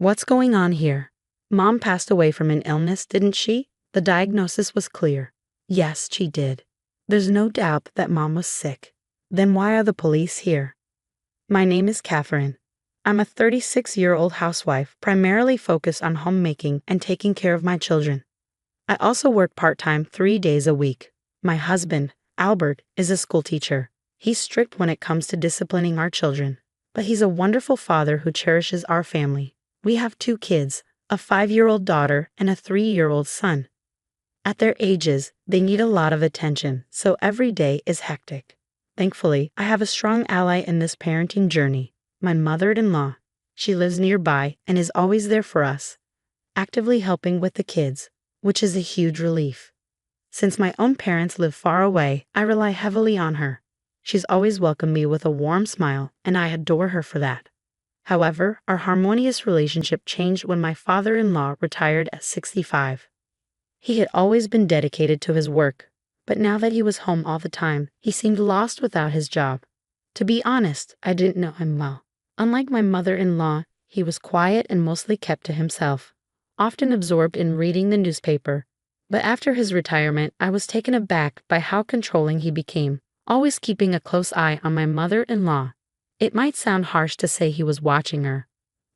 What's going on here? Mom passed away from an illness, didn't she? The diagnosis was clear. Yes, she did. There's no doubt that Mom was sick. Then why are the police here? My name is Catherine. I'm a 36-year-old housewife primarily focused on homemaking and taking care of my children. I also work part-time 3 days a week. My husband, Albert, is a school teacher. He's strict when it comes to disciplining our children, but he's a wonderful father who cherishes our family. We have 2 kids, a 5-year-old daughter and a 3-year-old son. At their ages, they need a lot of attention, so every day is hectic. Thankfully, I have a strong ally in this parenting journey, my mother-in-law. She lives nearby and is always there for us, actively helping with the kids, which is a huge relief. Since my own parents live far away, I rely heavily on her. She's always welcomed me with a warm smile, and I adore her for that. However, our harmonious relationship changed when my father-in-law retired at 65. He had always been dedicated to his work, but now that he was home all the time, he seemed lost without his job. To be honest, I didn't know him well. Unlike my mother-in-law, he was quiet and mostly kept to himself, often absorbed in reading the newspaper. But after his retirement, I was taken aback by how controlling he became, always keeping a close eye on my mother-in-law. It might sound harsh to say he was watching her,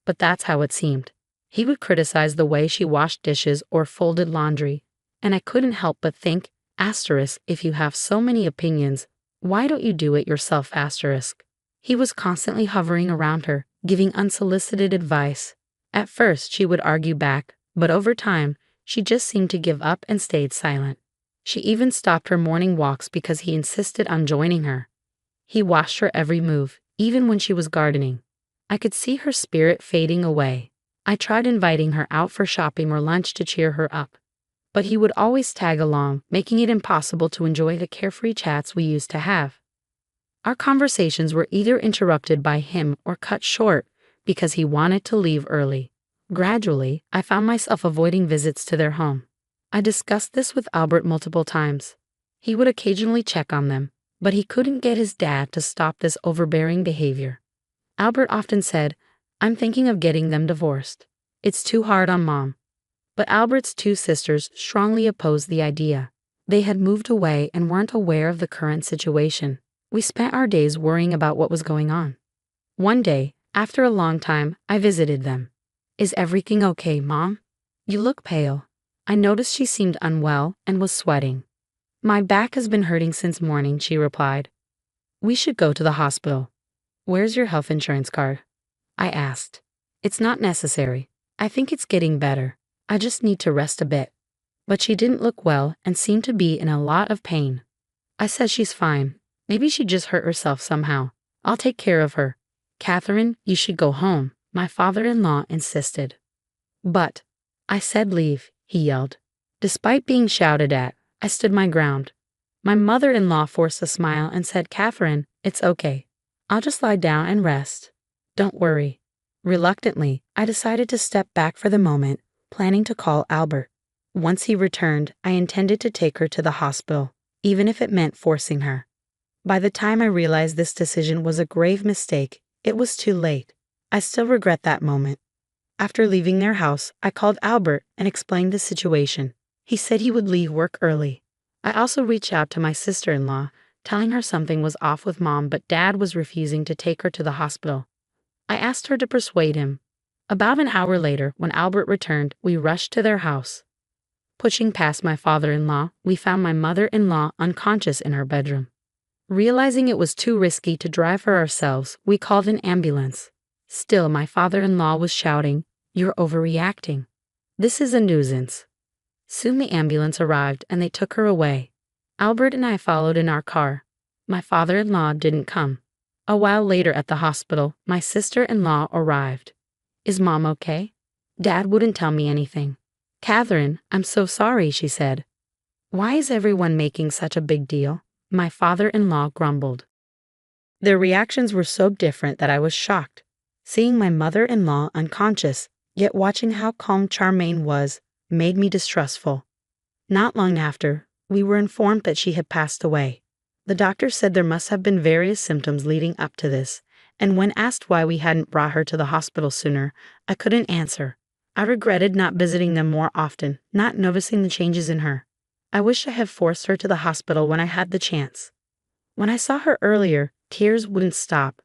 but that's how it seemed. He would criticize the way she washed dishes or folded laundry, and I couldn't help but think, if you have so many opinions, why don't you do it yourself, ? He was constantly hovering around her, giving unsolicited advice. At first, she would argue back, but over time, she just seemed to give up and stayed silent. She even stopped her morning walks because he insisted on joining her. He watched her every move, even when she was gardening. I could see her spirit fading away. I tried inviting her out for shopping or lunch to cheer her up, but he would always tag along, making it impossible to enjoy the carefree chats we used to have. Our conversations were either interrupted by him or cut short because he wanted to leave early. Gradually, I found myself avoiding visits to their home. I discussed this with Albert multiple times. He would occasionally check on them, but he couldn't get his dad to stop this overbearing behavior. Albert often said, "I'm thinking of getting them divorced. It's too hard on Mom." But Albert's 2 sisters strongly opposed the idea. They had moved away and weren't aware of the current situation. We spent our days worrying about what was going on. One day, after a long time, I visited them. "Is everything okay, Mom? You look pale." I noticed she seemed unwell and was sweating. "My back has been hurting since morning," she replied. "We should go to the hospital." "Where's your health insurance card?" I asked. "It's not necessary. I think it's getting better. I just need to rest a bit." But she didn't look well and seemed to be in a lot of pain. I said she's fine. Maybe she just hurt herself somehow. I'll take care of her. "Catherine, you should go home," my father-in-law insisted. "But," I said, "leave," he yelled. Despite being shouted at, I stood my ground. My mother-in-law forced a smile and said, "Catherine, it's okay. I'll just lie down and rest. Don't worry." Reluctantly, I decided to step back for the moment, planning to call Albert. Once he returned, I intended to take her to the hospital, even if it meant forcing her. By the time I realized this decision was a grave mistake, it was too late. I still regret that moment. After leaving their house, I called Albert and explained the situation. He said he would leave work early. I also reached out to my sister-in-law, telling her something was off with Mom, but Dad was refusing to take her to the hospital. I asked her to persuade him. About an hour later, when Albert returned, we rushed to their house. Pushing past my father-in-law, we found my mother-in-law unconscious in her bedroom. Realizing it was too risky to drive her ourselves, we called an ambulance. Still, my father-in-law was shouting, "You're overreacting. This is a nuisance." Soon the ambulance arrived and they took her away. Albert and I followed in our car. My father-in-law didn't come. A while later at the hospital, my sister-in-law arrived. "Is Mom okay?" Dad wouldn't tell me anything. "Catherine, I'm so sorry," she said. "Why is everyone making such a big deal?" My father-in-law grumbled. Their reactions were so different that I was shocked. Seeing my mother-in-law unconscious, yet watching how calm Charmaine was, made me distrustful. Not long after, we were informed that she had passed away. The doctor said there must have been various symptoms leading up to this, And when asked why we hadn't brought her to the hospital sooner, I couldn't answer. I regretted not visiting them more often, not noticing the changes in her. I wish I had forced her to the hospital when I had the chance. When I saw her earlier, tears wouldn't stop.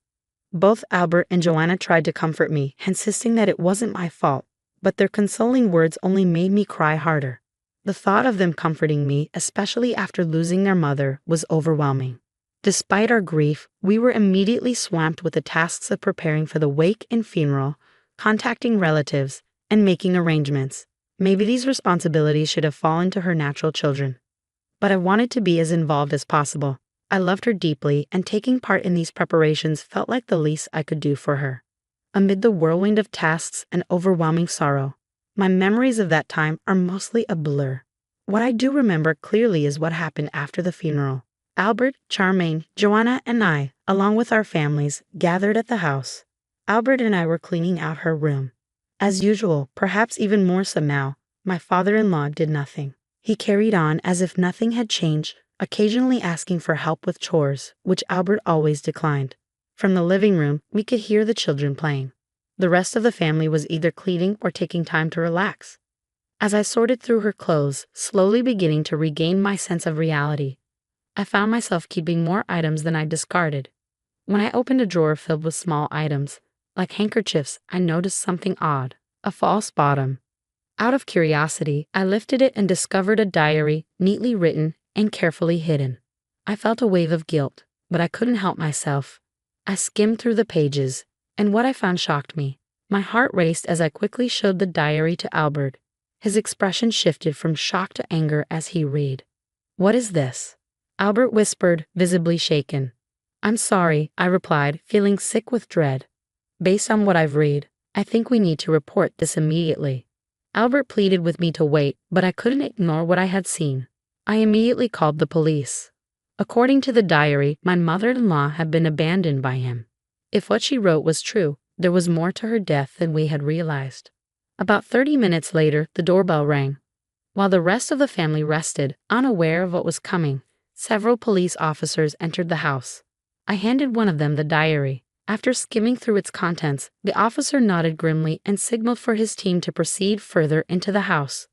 Both Albert and Joanna tried to comfort me, insisting that it wasn't my fault, but their consoling words only made me cry harder. The thought of them comforting me, especially after losing their mother, was overwhelming. Despite our grief, we were immediately swamped with the tasks of preparing for the wake and funeral, contacting relatives, and making arrangements. Maybe these responsibilities should have fallen to her natural children. But I wanted to be as involved as possible. I loved her deeply, and taking part in these preparations felt like the least I could do for her. Amid the whirlwind of tasks and overwhelming sorrow, my memories of that time are mostly a blur. What I do remember clearly is what happened after the funeral. Albert, Charmaine, Joanna, and I, along with our families, gathered at the house. Albert and I were cleaning out her room. As usual, perhaps even more so now, my father-in-law did nothing. He carried on as if nothing had changed, occasionally asking for help with chores, which Albert always declined. From the living room, we could hear the children playing. The rest of the family was either cleaning or taking time to relax. As I sorted through her clothes, slowly beginning to regain my sense of reality, I found myself keeping more items than I discarded. When I opened a drawer filled with small items, like handkerchiefs, I noticed something odd, a false bottom. Out of curiosity, I lifted it and discovered a diary, neatly written and carefully hidden. I felt a wave of guilt, but I couldn't help myself. I skimmed through the pages, and what I found shocked me. My heart raced as I quickly showed the diary to Albert. His expression shifted from shock to anger as he read. "What is this?" Albert whispered, visibly shaken. "I'm sorry," I replied, feeling sick with dread. "Based on what I've read, I think we need to report this immediately." Albert pleaded with me to wait, but I couldn't ignore what I had seen. I immediately called the police. According to the diary, my mother-in-law had been abandoned by him. If what she wrote was true, there was more to her death than we had realized. About 30 minutes later, the doorbell rang. While the rest of the family rested, unaware of what was coming, several police officers entered the house. I handed one of them the diary. After skimming through its contents, the officer nodded grimly and signaled for his team to proceed further into the house.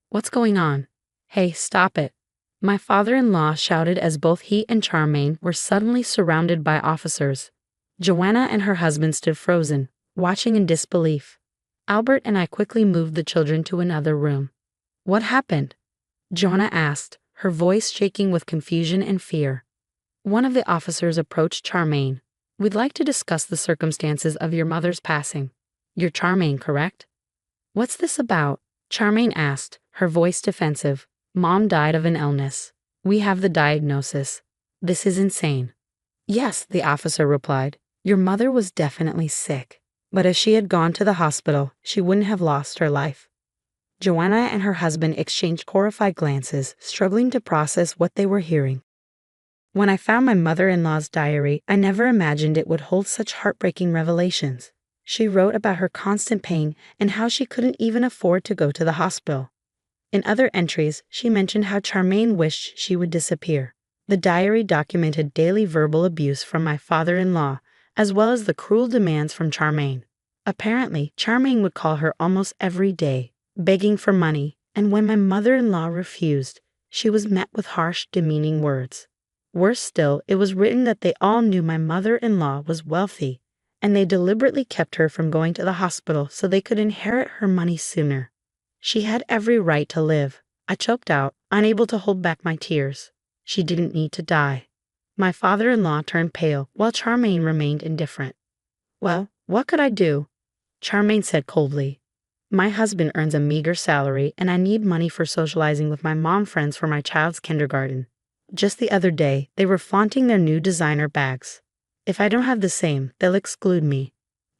"What's going on?" "Hey, stop it!" my father-in-law shouted as both he and Charmaine were suddenly surrounded by officers. Joanna and her husband stood frozen, watching in disbelief. Albert and I quickly moved the children to another room. "What happened?" Joanna asked, her voice shaking with confusion and fear. One of the officers approached Charmaine. "We'd like to discuss the circumstances of your mother's passing. You're Charmaine, correct?" "What's this about?" Charmaine asked, her voice defensive. "Mom died of an illness. We have the diagnosis. This is insane." "Yes," the officer replied. "Your mother was definitely sick. But if she had gone to the hospital, she wouldn't have lost her life." Joanna and her husband exchanged horrified glances, struggling to process what they were hearing. When I found my mother-in-law's diary, I never imagined it would hold such heartbreaking revelations. She wrote about her constant pain and how she couldn't even afford to go to the hospital. In other entries, she mentioned how Charmaine wished she would disappear. The diary documented daily verbal abuse from my father-in-law, as well as the cruel demands from Charmaine. Apparently, Charmaine would call her almost every day, begging for money, and when my mother-in-law refused, she was met with harsh, demeaning words. Worse still, it was written that they all knew my mother-in-law was wealthy, and they deliberately kept her from going to the hospital so they could inherit her money sooner. She had every right to live. I choked out, unable to hold back my tears. She didn't need to die. My father-in-law turned pale, while Charmaine remained indifferent. "Well, what could I do?" Charmaine said coldly. "My husband earns a meager salary, and I need money for socializing with my mom friends for my child's kindergarten. Just the other day, they were flaunting their new designer bags. If I don't have the same, they'll exclude me.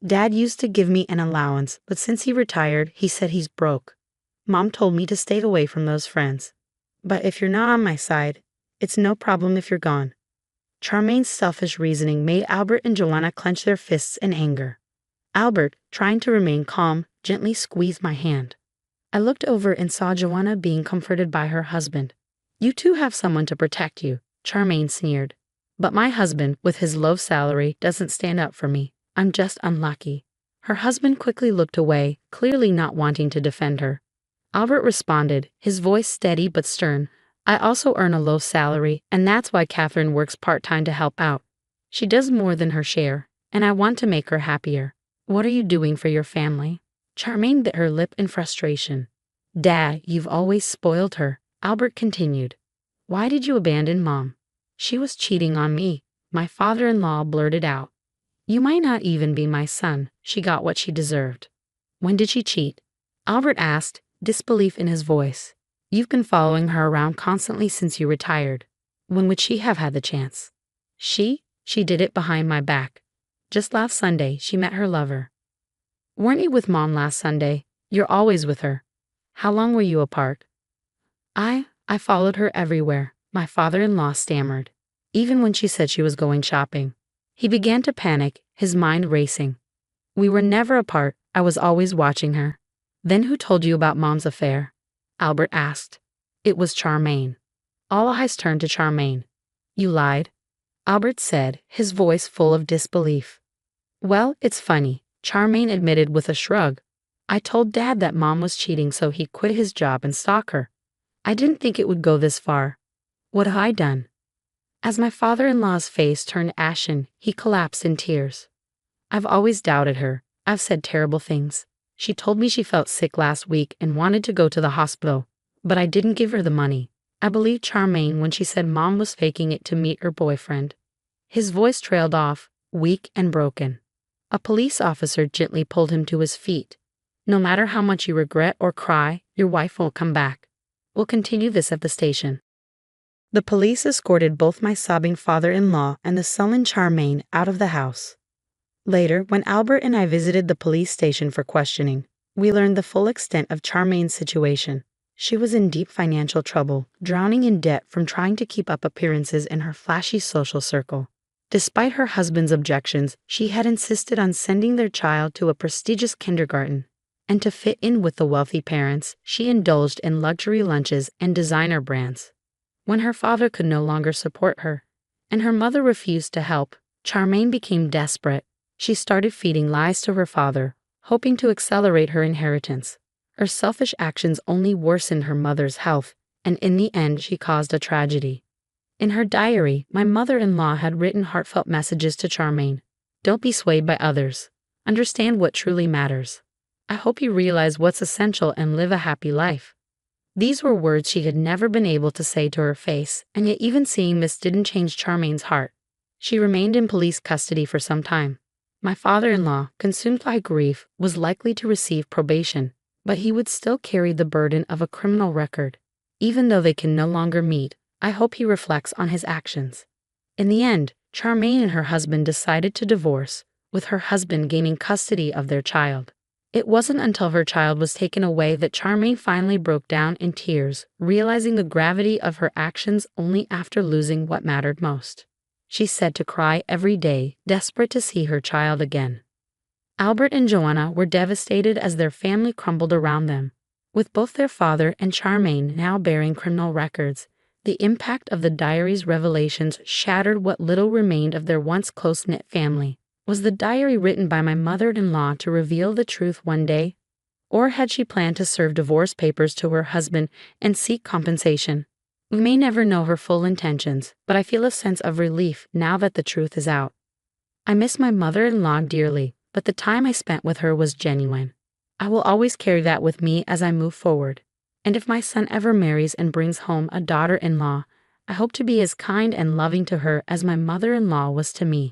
Dad used to give me an allowance, but since he retired, he said he's broke. Mom told me to stay away from those friends. But if you're not on my side, it's no problem if you're gone." Charmaine's selfish reasoning made Albert and Joanna clench their fists in anger. Albert, trying to remain calm, gently squeezed my hand. I looked over and saw Joanna being comforted by her husband. "You two have someone to protect you," Charmaine sneered. But my husband, with his low salary, doesn't stand up for me. I'm just unlucky." Her husband quickly looked away, clearly not wanting to defend her. Albert responded, his voice steady but stern. "I also earn a low salary, and that's why Catherine works part-time to help out. She does more than her share, and I want to make her happier. What are you doing for your family?" Charmaine bit her lip in frustration. "Dad, you've always spoiled her," Albert continued. "Why did you abandon Mom?" "She was cheating on me," my father-in-law blurted out. "You might not even be my son. She got what she deserved." "When did she cheat?" Albert asked, disbelief in his voice. "You've been following her around constantly since you retired. When would she have had the chance?" She did it behind my back. Just last Sunday, she met her lover." "Weren't you with Mom last Sunday? You're always with her. How long were you apart?" I followed her everywhere," my father-in-law stammered. "Even when she said she was going shopping." He began to panic, his mind racing. "We were never apart. I was always watching her." "Then who told you about Mom's affair?" Albert asked. "It was Charmaine." All eyes turned to Charmaine. "You lied?" Albert said, his voice full of disbelief. "Well, it's funny," Charmaine admitted with a shrug. "I told Dad that Mom was cheating so he'd quit his job and stalk her. I didn't think it would go this far. What have I done?" As my father-in-law's face turned ashen, he collapsed in tears. "I've always doubted her. I've said terrible things. She told me she felt sick last week and wanted to go to the hospital, but I didn't give her the money. I believed Charmaine when she said Mom was faking it to meet her boyfriend." His voice trailed off, weak and broken. A police officer gently pulled him to his feet. "No matter how much you regret or cry, your wife won't come back. We'll continue this at the station." The police escorted both my sobbing father-in-law and the sullen Charmaine out of the house. Later, when Albert and I visited the police station for questioning, we learned the full extent of Charmaine's situation. She was in deep financial trouble, drowning in debt from trying to keep up appearances in her flashy social circle. Despite her husband's objections, she had insisted on sending their child to a prestigious kindergarten. And to fit in with the wealthy parents, she indulged in luxury lunches and designer brands. When her father could no longer support her, and her mother refused to help, Charmaine became desperate. She started feeding lies to her father, hoping to accelerate her inheritance. Her selfish actions only worsened her mother's health, and in the end she caused a tragedy. In her diary, my mother-in-law had written heartfelt messages to Charmaine. "Don't be swayed by others. Understand what truly matters. I hope you realize what's essential and live a happy life." These were words she had never been able to say to her face, and yet even seeing this didn't change Charmaine's heart. She remained in police custody for some time. My father-in-law, consumed by grief, was likely to receive probation, but he would still carry the burden of a criminal record. Even though they can no longer meet, I hope he reflects on his actions. In the end, Charmaine and her husband decided to divorce, with her husband gaining custody of their child. It wasn't until her child was taken away that Charmaine finally broke down in tears, realizing the gravity of her actions only after losing what mattered most. She said to cry every day, desperate to see her child again. Albert and Joanna were devastated as their family crumbled around them. With both their father and Charmaine now bearing criminal records, the impact of the diary's revelations shattered what little remained of their once close-knit family. Was the diary written by my mother-in-law to reveal the truth one day? Or had she planned to serve divorce papers to her husband and seek compensation? We may never know her full intentions, but I feel a sense of relief now that the truth is out. I miss my mother-in-law dearly, but the time I spent with her was genuine. I will always carry that with me as I move forward. And if my son ever marries and brings home a daughter-in-law, I hope to be as kind and loving to her as my mother-in-law was to me.